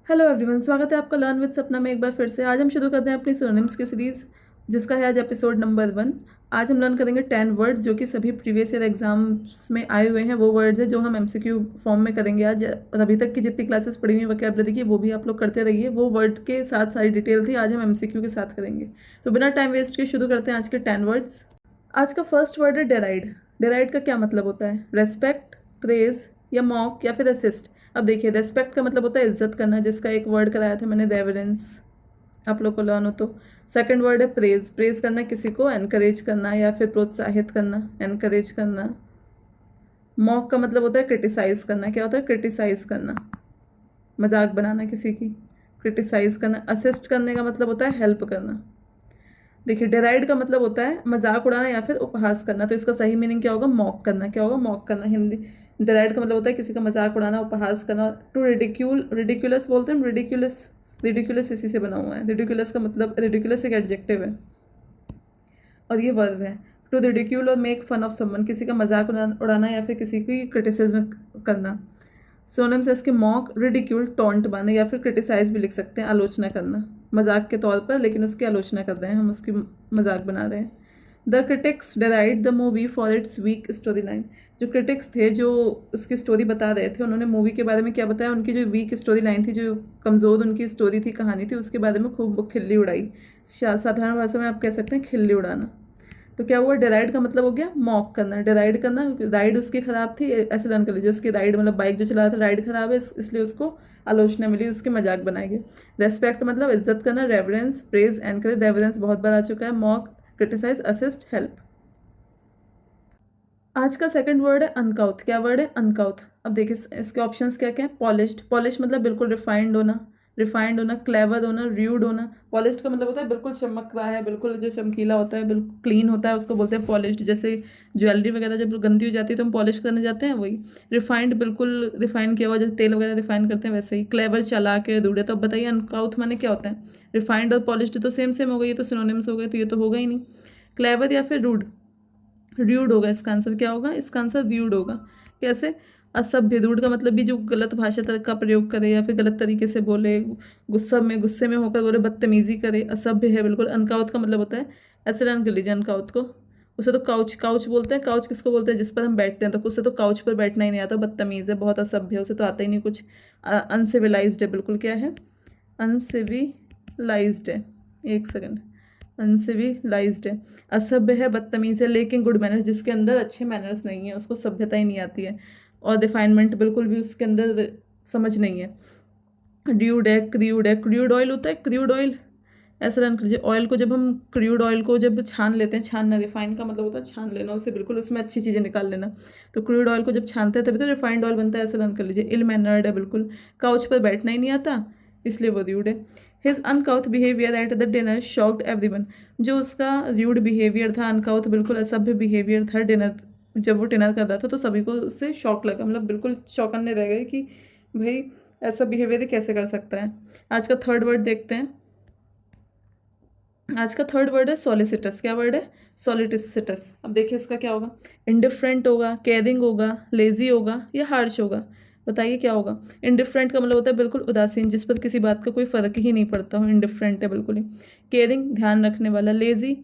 Hello everyone, स्वागत है आपका लर्न विद सपना में एक बार फिर से। आज हम शुरू करते हैं अपनी सिनोनिम्स की सीरीज़, जिसका है आज एपिसोड नंबर 1। आज हम लर्न करेंगे 10 वर्ड जो कि सभी प्रीवियस ईयर एग्जाम्स में आए हुए हैं। वो वर्ड्स हैं जो हम एमसीक्यू फॉर्म में करेंगे आज। और अभी तक की जितनी क्लासेस पढ़ी हुई वोकैबुलरी की वो भी आप लोग करते रहिए। वो वर्ड के साथ सारी डिटेल थी, आज हम एमसीक्यू के साथ करेंगे। तो बिना टाइम वेस्ट के शुरू करते हैं आज के 10 वर्ड्स। आज का फर्स्ट वर्ड है डेराइड। डेराइड का क्या मतलब होता है? रेस्पेक्ट, प्रेज या मॉक या फिर असिस्ट। अब देखिए, रेस्पेक्ट का मतलब होता है इज्जत करना, जिसका एक वर्ड कराया था मैंने, रेवरेंस। आप लोग को लर्न हो तो। सेकंड वर्ड है प्रेज। प्रेज करना किसी को एनकरेज करना या फिर प्रोत्साहित करना, एनकरेज करना। मॉक का मतलब होता है क्रिटिसाइज करना। क्या होता है? क्रिटिसाइज करना, मजाक बनाना किसी की, क्रिटिसाइज करना। असिस्ट करने का मतलब होता है हेल्प करना। देखिए, डेराइड का मतलब होता है मजाक उड़ाना या फिर उपहास करना। तो इसका सही मीनिंग क्या होगा? मॉक करना। क्या होगा? मॉक करना। हिंदी डेराइड का मतलब होता है किसी का मजाक उड़ाना, उपहास करना। टू रिडिक्यूल, रिडिक्यूलस बोलते हैं, रिडिक्यूलस। रिडिक्यूलस इसी से बना हुआ है। रिडिक्यूलस का मतलब, रिडिक्यूलस एक एडजेक्टिव है और ये वर्ब है। टू रिडिक्यूल और मेक फन ऑफ समवन, किसी का मजाक उड़ाना या फिर किसी की क्रिटिसिज्म करना। सिनोनिम्स है इसके मॉक, रिडिक्यूल, टॉन्ट माने या फिर क्रिटिसाइज भी लिख सकते हैं, आलोचना करना, मजाक के तौर पर, लेकिन उसकी आलोचना कर रहे हैं हम, उसकी मजाक बना रहे हैं। The critics deride the movie for its weak story line. जो क्रिटिक्स थे जो उसकी स्टोरी बता रहे थे, उन्होंने मूवी के बारे में क्या बताया? उनकी जो वीक स्टोरी लाइन थी, जो कमज़ोर उनकी स्टोरी थी, कहानी थी, उसके बारे में खूब खिल्ली उड़ाई। साधारण भाषा में आप कह सकते हैं खिल्ली उड़ाना। तो क्या हुआ? डिराइड का मतलब हो गया मॉक करना, डिराइड करना। राइड उसकी खराब थी, ऐसे लर्न कर लीजिए। उसकी राइड मतलब बाइक जो चला रहा था, राइड खराब है, इसलिए उसको आलोचना मिली, उसके मजाक बनाएंगे। रेस्पेक्ट मतलब इज्जत करना, रेवरेंस, प्रेज, एनकरेज। रेवरेंस बहुत बार आ चुका है। Mock, criticise, assist, help. आज का सेकंड वर्ड है अनकाउथ। क्या वर्ड है? अनकाउथ। अब देखिए इसके ऑप्शंस क्या क्या है। पॉलिश्ड। पॉलिश मतलब बिल्कुल रिफाइंड होना, रिफाइंड होना, क्लेवर होना, र्यूड होना। पॉलिश्ड का मतलब होता है बिल्कुल चमक रहा है, बिल्कुल जो चमकीला होता है, बिल्कुल क्लीन होता है, उसको बोलते हैं पॉलिश्ड। जैसे ज्वेलरी वगैरह जब गंदी हो जाती है तो हम पॉलिश करने जाते हैं, वही। रिफाइंड बिल्कुल रिफाइन किया हुआ, जैसे तेल वगैरह रिफाइन करते हैं वैसे ही। क्लेवर चालाक है, रूड है। तो अब बताइए अनकाउथ माने क्या होता है? रिफाइंड और पॉलिश्ड तो सेम सेम हो गई, ये तो सिनोनिम्स हो गए, तो ये तो होगा ही नहीं। क्लेवर या फिर रूड? र्यूड होगा इसका आंसर। क्या होगा इसका आंसर? र्यूड होगा। कैसे? असभ्य। रूड का मतलब भी जो गलत भाषा का प्रयोग करे या फिर गलत तरीके से बोले, गुस्से में होकर बोले, बदतमीजी करे, असभ्य है बिल्कुल। अनकाउथ का मतलब होता है, ऐसे लर्न कर लीजिए अनकाउथ को। उसे तो काउच, काउच बोलते हैं। काउच किसको बोलते हैं? जिस पर हम बैठते हैं। तो उसे तो काउच पर बैठना ही नहीं आता, बदतमीज है, बहुत असभ्य है, उसे तो आता ही नहीं कुछ। अनसिविलाइज्ड है बिल्कुल। क्या है? अनसिविलाइज्ड है। एक सेकंड। अनसिविलाइज्ड है, असभ्य है, बदतमीज है, लेकिन गुड मैनर्स, जिसके अंदर अच्छे मैनर्स नहीं है, उसको सभ्यता ही नहीं आती है, और रिफाइनमेंट बिल्कुल भी उसके अंदर समझ नहीं है। ड्यूड है, क्रूड है। क्रूड ऑयल होता है, क्रूड ऑयल। ऐसा रन कीजिए। ऑयल को जब हम, क्रूड ऑयल को जब छान लेते हैं, छानना, रिफाइन का मतलब होता है छान लेना उसे, बिल्कुल उसमें अच्छी चीज़ें निकाल लेना। तो क्रूड ऑयल को जब छानते हैं तभी तो रिफाइंड ऑयल बनता है, ऐसा रन कर लीजिए। इल मैनर्ड है बिल्कुल, काउच पर बैठना ही नहीं आता, इसलिए वो र्यूड है। His अनकाउथ behaviour at the dinner shocked everyone. जो उसका र्यूड बिहेवियर था, अनकाउथ बिल्कुल असभ्य बिहेवियर था डिनर, जब वो डिनर कर रहा था, तो सभी को उससे शॉक लगा, मतलब बिल्कुल चौकन्ने रह गए कि भाई ऐसा बिहेवियर कैसे कर सकता है। आज का थर्ड वर्ड देखते हैं। आज का थर्ड वर्ड है सॉलिसिटस। क्या वर्ड है? सॉलिसिटस। अब देखिए इसका क्या होगा। इंडिफरेंट होगा, केयरिंग होगा, लेजी होगा या हार्श होगा। बताइए क्या होगा। इंडिफरेंट का मतलब होता है बिल्कुल उदासीन, जिस पर किसी बात का कोई फर्क ही नहीं पड़ता हो, इंडिफरेंट है बिल्कुल ही। केयरिंग, ध्यान रखने वाला। लेजी,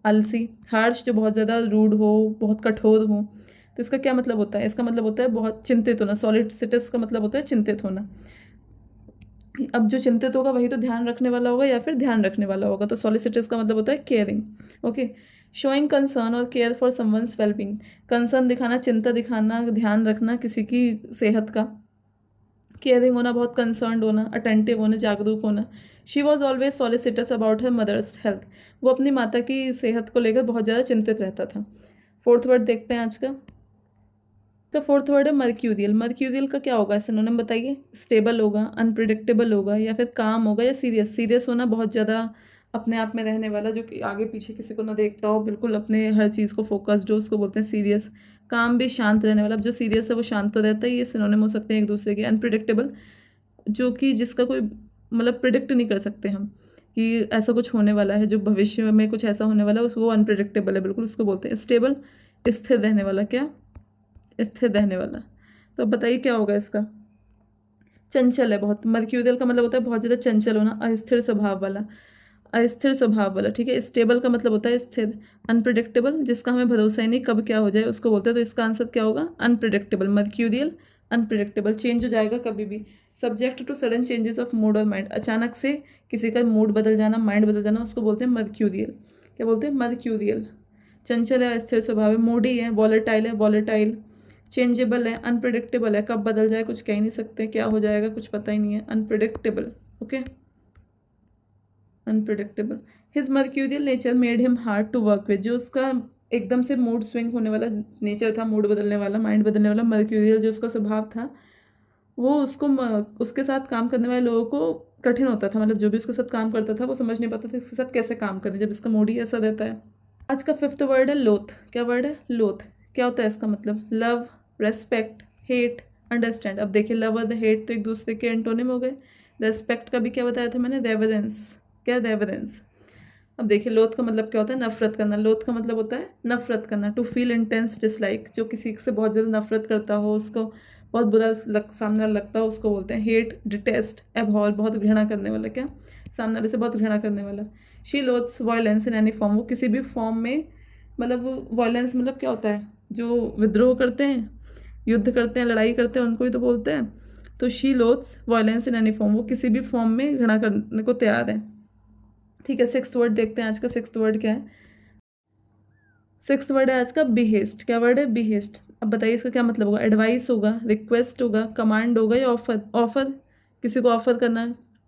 आलसी। हार्श, जो बहुत ज़्यादा रूड हो, बहुत कठोर हो। तो इसका क्या मतलब होता है? इसका मतलब होता है बहुत चिंतित होना। सॉलिसिटस का मतलब होता है चिंतित होना। अब जो चिंतित होगा वही तो ध्यान रखने वाला होगा या फिर ध्यान रखने वाला होगा। तो सॉलिसिटर्स का मतलब होता है केयरिंग। ओके। शोइंग कंसर्न और care for someone's wellbeing. Concern दिखाना, चिंता दिखाना, ध्यान रखना किसी की सेहत का। केयरिंग होना, बहुत कंसर्न होना, अटेंटिव होना, जागरूक होना। She was always solicitous about her mother's health. वो अपनी माता की सेहत को लेकर बहुत ज़्यादा चिंतित रहता था। फोर्थ वर्ड देखते हैं आज का। तो फोर्थ वर्ड है मर्क्यूरियल। मर्क्यूरियल का क्या होगा? सिनोनिम बताइए। स्टेबल होगा, अनप्रिडिक्टेबल होगा या फिर काम होगा या सीरियस। सीरियस होना, बहुत ज़्यादा अपने आप में रहने वाला, जो कि आगे पीछे किसी को ना देखता हो, बिल्कुल अपने हर चीज़ को फोकस्ड हो, उसको बोलते हैं सीरियस। काम भी, शांत रहने वाला। जो सीरियस है वो शांत तो रहता है, ये सिनोनिम हो सकते हैं एक दूसरे के। अनप्रिडिक्टेबल, जो कि जिसका कोई मतलब प्रिडिक्ट नहीं कर सकते हम कि ऐसा कुछ होने वाला है, जो भविष्य में कुछ ऐसा होने वाला है, वो अनप्रिडिक्टेबल है बिल्कुल, उसको बोलते हैं। स्टेबल, स्थिर रहने वाला। क्या? स्थिर रहने वाला। तो अब बताइए क्या होगा इसका। चंचल है बहुत। मर्क्यूरियल का मतलब होता है बहुत ज़्यादा चंचल होना, अस्थिर स्वभाव वाला, अस्थिर स्वभाव वाला, ठीक है। स्टेबल का मतलब होता है स्थिर। अनप्रिडिक्टेबल, जिसका हमें भरोसा ही नहीं कब क्या हो जाए उसको बोलते हैं, तो इसका आंसर क्या होगा, अनप्रिडिक्टेबल। मर्क्यूरियल अनप्रिडिक्टेबल, चेंज हो जाएगा कभी भी। Subject to sudden changes of mood और माइंड, अचानक से किसी का मूड बदल जाना, माइंड बदल जाना, उसको बोलते हैं मर्क्यूरियल। क्या बोलते हैं, मर्क्यूरियल। चंचल है, अस्थिर स्वभाव है। मूडी है, वॉलेटाइल है, वॉलेटाइल। चेंजेबल है, अनप्रिडिक्टेबल है, कब बदल जाए कुछ कह ही नहीं सकते, क्या हो जाएगा कुछ पता ही नहीं है, unpredictable. Okay, unpredictable. His mercurial nature made him hard to work with, जो उसका एकदम से मूड स्विंग होने वाला नेचर था, मूड बदलने वाला, माइंड बदलने वाला, मर्क्यूरियल जो उसका स्वभाव था, वो उसको उसके साथ काम करने वाले लोगों को कठिन होता था। मतलब जो भी उसके साथ काम करता था वो समझ नहीं पाता था इसके साथ कैसे काम करें जब इसका मूड ही ऐसा रहता है। आज का फिफ्थ वर्ड है लोथ। क्या वर्ड है, लोथ। क्या होता है इसका मतलब, लव, रेस्पेक्ट, हेट, अंडरस्टैंड। अब देखिए, लव और हेट तो एक दूसरे के एंटोनिम हो गए। रेस्पेक्ट का भी क्या बताया था मैंने, रेवरेंस। क्या, रेवरेंस। अब देखिए, लोथ का मतलब क्या होता है, नफरत करना। लोथ का मतलब होता है नफरत करना, टू फील इंटेंस डिसलाइक, जो किसी से बहुत ज़्यादा नफरत करता हो, उसको बहुत बुरा सामने वाला लगता हो, उसको बोलते हैं। हेट, डिटेस्ट, एबहॉर, बहुत घृणा करने वाला। क्या, सामने वाले से बहुत घृणा करने वाला। She loathes violence in any form, वो किसी भी फॉर्म में, मतलब वायलेंस मतलब क्या होता है, जो विद्रोह करते हैं, युद्ध करते हैं, लड़ाई करते हैं, उनको ही तो बोलते हैं। तो she loathes violence in any form, वो किसी भी फॉर्म में घृणा करने को तैयार है। ठीक है, सिक्स्थ वर्ड देखते हैं आज का। सिक्स्थ वर्ड क्या है, सिक्स्थ वर्ड है आज का बिहेस्ट। क्या वर्ड है, बिहेस्ट। अब बताइए इसका क्या मतलब होगा, एडवाइस होगा, रिक्वेस्ट होगा, कमांड होगा, या ऑफर। ऑफर, किसी को ऑफर करना,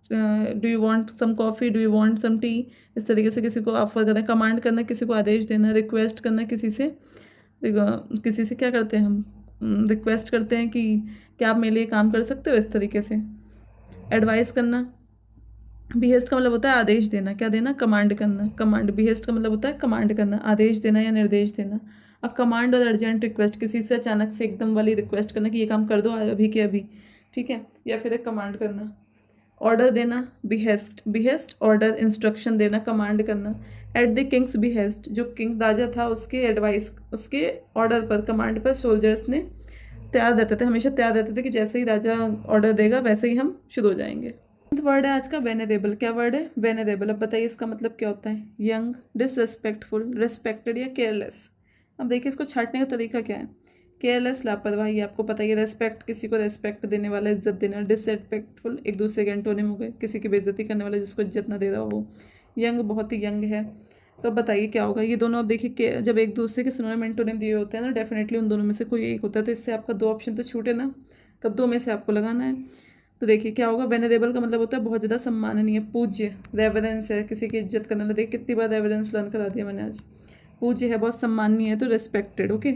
do you want some coffee, do you want some tea, इस तरीके से किसी को ऑफर करना। कमांड करना, किसी को आदेश देना। रिक्वेस्ट करना, किसी से क्या करते हैं हम, रिक्वेस्ट करते हैं कि क्या आप मेरे लिए काम कर सकते हो, इस तरीके से। एडवाइस करना। बिहेस्ट का मतलब होता है आदेश देना। क्या देना, कमांड करना। कमांड, बिहेस्ट का मतलब होता है कमांड करना, आदेश देना या निर्देश देना। अब कमांड और अर्जेंट रिक्वेस्ट, किसी से अचानक से एकदम वाली रिक्वेस्ट करना कि ये काम कर दो अभी के अभी, ठीक है, या फिर एक कमांड करना। ऑर्डर देना, बिहेस्ट। बिहेस्ट, ऑर्डर, इंस्ट्रक्शन देना, कमांड करना। एट द किंग्स बिहेस्ट, जो किंग राजा था उसके एडवाइस, उसके ऑर्डर पर, कमांड पर सोल्जर्स ने तैयार रहते थे, हमेशा तैयार रहते थे कि जैसे ही राजा ऑर्डर देगा वैसे ही हम शुरू हो जाएंगे। वर्ड है आज का वेनेरेबल। क्या वर्ड है, वेनेरेबल। अब बताइए इसका मतलब क्या होता है, यंग, डिसरेस्पेक्टफुल, रेस्पेक्टेड या केयरलेस। अब देखिए इसको छाटने का तरीका क्या है। केयरलेस, लापरवाही, आपको पता ही। रेस्पेक्ट, किसी को रेस्पेक्ट देने वाला, इज्जत देना। डिसरेस्पेक्टफुल, एक दूसरे के एंटोनिम हो गए, किसी की बेइज्जती करने वाला, जिसको इज्जत ना दे रहा हो। यंग, बहुत ही यंग है। तो अब बताइए क्या होगा, ये दोनों। अब देखिए कि जब एक दूसरे के सिनोनिम एंटोनिम दिए होते हैं ना, डेफिनेटली उन दोनों में से कोई एक होता है, तो इससे आपका दो ऑप्शन तो छूटे ना, तब दो में से आपको लगाना है। तो देखिए क्या होगा, वेनेरेबल का मतलब होता है बहुत ज़्यादा सम्माननीय, पूज्य। रेवरेंस है, किसी की इज्जत करना। देखिए कितनी बार रेवरेंस लर्न करा दिया मैंने आज। पूज्य है, बहुत सम्माननीय है, तो respected. Okay,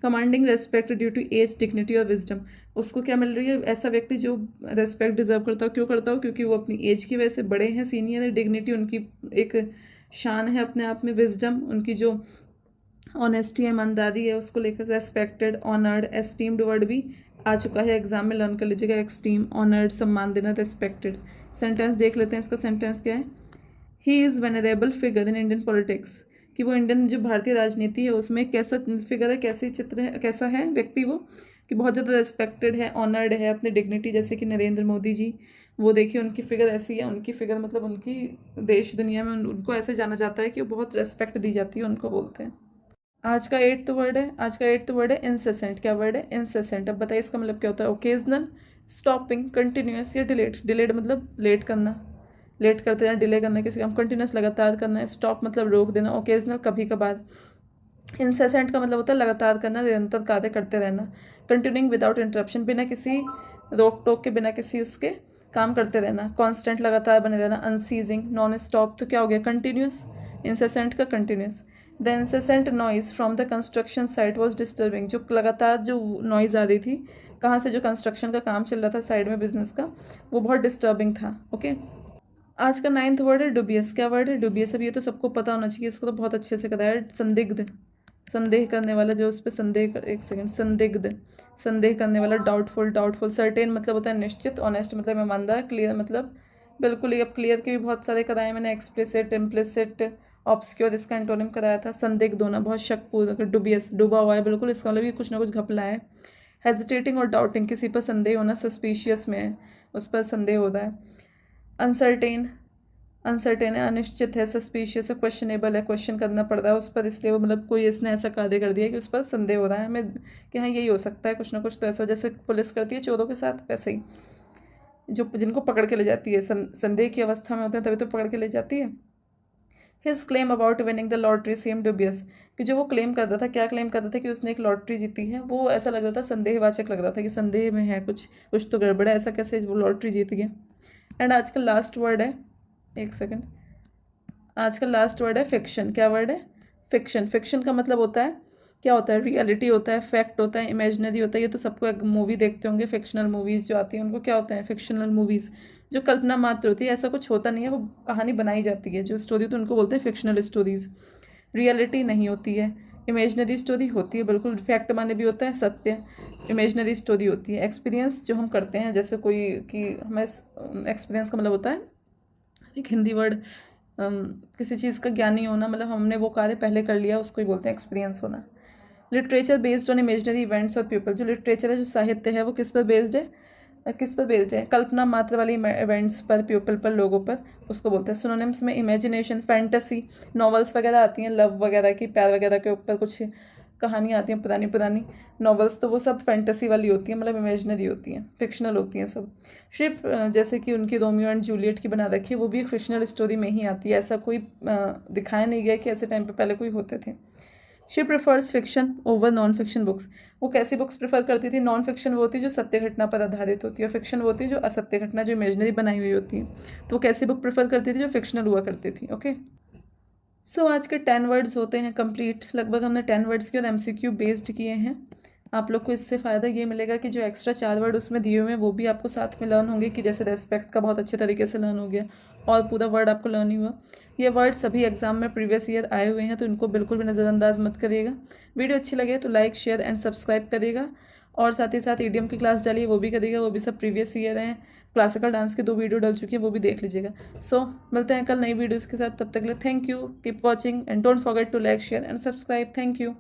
commanding respect due to age, dignity और विजडम। उसको क्या मिल रही है, ऐसा व्यक्ति जो रेस्पेक्ट डिजर्व करता हो। क्यों करता हो, क्योंकि वो अपनी एज की वजह से बड़े हैं, सीनियर है। डिग्निटी, उनकी एक शान है अपने आप में। विजडम, उनकी जो ऑनेस्टी, ईमानदारी है, उसको लेकर रेस्पेक्टेड। ऑनर्ड, एस्टीम्ड वर्ड भी आ चुका है एग्जाम में, लर्न कर लीजिएगा। एक्सटीम, ऑनर्ड, सम्मान देना, रेस्पेक्टेड। सेंटेंस देख लेते हैं, इसका सेंटेंस क्या है। He is venerable figure in Indian politics, कि वो इंडियन जो भारतीय राजनीति है उसमें कैसा फिगर है, कैसे चित्र है, कैसा है व्यक्ति वो, कि बहुत ज़्यादा रेस्पेक्टेड है, ऑनर्ड है, अपनी डिग्निटी, जैसे कि नरेंद्र मोदी जी। वो देखिए उनकी फिगर ऐसी है, उनकी फिगर मतलब उनकी देश दुनिया में उनको ऐसे जाना जाता है कि वो बहुत रेस्पेक्ट दी जाती है, उनको बोलते हैं। आज का एट्थ वर्ड है, आज का एट्थ वर्ड है इंसेसेंट। क्या वर्ड है, इंसेसेंट। अब बताइए इसका मतलब क्या होता है। ओकेजनल, स्टॉपिंग, कंटिन्यूस या डिलेट। डिलेट मतलब लेट करना, लेट करते हैं, डिले करना किसी काम। कंटिन्यूस, लगातार करना है। स्टॉप मतलब रोक देना। ओकेजनल, कभी कभार। इंसेसेंट का मतलब होता है लगातार करना, निरंतर कार्य करते रहना। कंटिन्यूइंग विदाउट इंटरप्शन, बिना किसी रोक टोक के, बिना किसी उसके काम करते रहना। कांस्टेंट, लगातार बने रहना। अनसीजिंग, नॉन स्टॉप, तो क्या हो गया, कंटिन्यूस। इंसेसेंट का continuous. The incessant noise from the construction site was disturbing, जो लगातार जो नॉइज़ आ रही थी कहाँ से, जो कंस्ट्रक्शन का काम चल रहा था साइड में बिजनेस का, वो बहुत डिस्टर्बिंग था। ओके, आज का नाइन्थ वर्ड है डुबियस। क्या वर्ड है, डुबियस। अब ये तो सबको पता होना चाहिए, इसको तो बहुत अच्छे से कराया है। संदिग्ध, संदेह करने वाला, जो उस पर संदेह एक सेकंड, संदिग्ध, संदेह करने वाला। Doubtful, doubtful. सर्टेन मतलब होता है निश्चित। ऑनेस्ट मतलब ईमानदार। क्लियर मतलब बिल्कुल ही। अब क्लियर के भी बहुत सारे कराए मैंने, एक्सप्लिसिट, इम्प्लिसिट, ऑब्सक्योर, इसका एंटोनिम कराया था। संदिग्ध होना, बहुत शक पूर्ण। डुबियस, डूबा हुआ है बिल्कुल, इसका मतलब भी कुछ ना कुछ घपला है। हेजिटेटिंग और डाउटिंग, किसी पर संदेह होना, सस्पिशियस में है, उस पर संदेह हो रहा है। अनसर्टेन, अनसर्टेन है, अनिश्चित है, सस्पिशियस है, क्वेश्चनेबल है, क्वेश्चन करना पड़ रहा है उस पर, इसलिए वो मतलब कोई इसने ऐसा कार्य कर दिया कि उस पर संदेह हो रहा है हमें कि हाँ यही हो सकता है कुछ ना कुछ, तो ऐसा जैसे पुलिस करती है चोरों के साथ वैसे ही, जो जिनको पकड़ के ले जाती है, संदेह की अवस्था में होते हैं तभी तो पकड़ के ले जाती है। His claim about winning the lottery same dubious, कि जो वो क्लेम कर रहा था, क्या क्लेम कर रहा था कि उसने एक लॉटरी जीती है, वो ऐसा लग रहा था, संदेहवाचक लग रहा था कि संदेह में है कुछ, कुछ तो गड़बड़ है, ऐसा कैसे वो लॉटरी जीत गया। एंड आज का लास्ट वर्ड है, एक सेकेंड, आज का लास्ट वर्ड है फिक्शन। क्या वर्ड है? फिक्शन। फिक्शन का मतलब होता है, क्या होता है? रियलिटी होता है, फैक्ट होता है, इमेजिनरी होता है। ये तो सबको, एक मूवी देखते होंगे, फिक्शनल मूवीज़ जो आती हैं उनको क्या होता है? फिक्शनल मूवीज़, जो कल्पना मात्र होती है, ऐसा कुछ होता नहीं है, वो कहानी बनाई जाती है जो स्टोरी, तो उनको बोलते हैं फिक्शनल स्टोरीज़। रियलिटी नहीं होती है, इमेजिनरी स्टोरी होती है, बिल्कुल फैक्ट माने भी होता है, सत्य, इमेजिनरी स्टोरी होती है। एक्सपीरियंस जो हम करते हैं, जैसे कोई कि हमें एक्सपीरियंस का मतलब होता है, एक हिंदी वर्ड, किसी चीज़ का ज्ञानी होना, मतलब हमने वो कार्य पहले कर लिया, उसको ही बोलते हैं एक्सपीरियंस होना। Literature based on imaginary events और पीपल, जो लिटरेचर है, जो साहित्य है, वो किस पर बेस्ड है? किस पर बेस्ड है? कल्पना मात्र वाले इवेंट्स पर, पीपल पर, लोगों पर, उसको बोलते हैं। सिनोनिम्स में इमेजिनेशन, फैंटेसी, नॉवेल्स वगैरह आती हैं, लव वगैरह की, प्यार वगैरह के ऊपर कुछ कहानियाँ आती हैं, पुरानी पुरानी नॉवेल्स, तो वो सब फैंटेसी वाली होती है, मतलब इमेजिनरी होती हैं, फिक्शनल होती हैं सब। शिप, जैसे कि उनकी रोमियो एंड जूलियट की बना रखी है, वो भी एक फिक्शनल स्टोरी में ही आती है, ऐसा कोई दिखाया नहीं गया कि ऐसे टाइम पे पहले कोई होते थे। She prefers fiction over non fiction books, वो कैसी बुक्स प्रेफर करती थी? नॉन फिक्शन वो होती है जो सत्य घटना पर आधारित होती है, और फिक्शन वो होती है जो असत्य घटना, जो इमेजिनरी बनाई हुई होती है। तो वो कैसी बुक प्रेफर करती थी? जो फिक्शनल हुआ करती थी। ओके, सो आज के 10 वर्ड्स होते हैं कंप्लीट, लगभग हमने 10 वर्ड्स के और MCQ बेस्ड किए हैं। आप लोग को इससे फ़ायदा ये मिलेगा कि जो एक्स्ट्रा 4 वर्ड उसमें दिए हुए हैं वो भी आपको साथ में लर्न होंगे, कि जैसे रेस्पेक्ट का बहुत अच्छे तरीके से लर्न हो गया और पूरा वर्ड आपको लर्न ही हुआ। ये वर्ड सभी एग्जाम में प्रीवियस ईयर आए हुए हैं, तो इनको बिल्कुल भी नज़रअंदाज मत करिएगा। वीडियो अच्छी लगे तो लाइक, शेयर एंड सब्सक्राइब करिएगा, और साथ ही साथ ईडीएम की क्लास डालिए, वो भी करिएगा, वो भी सब प्रीवियस ईयर हैं। क्लासिकल डांस के 2 वीडियो डल चुकी है, वो भी देख लीजिएगा। सो मिलते हैं कल नई वीडियोज़ के साथ, तब तक के लिए thank you, keep watching and don't forget to like, share and subscribe. Thank you.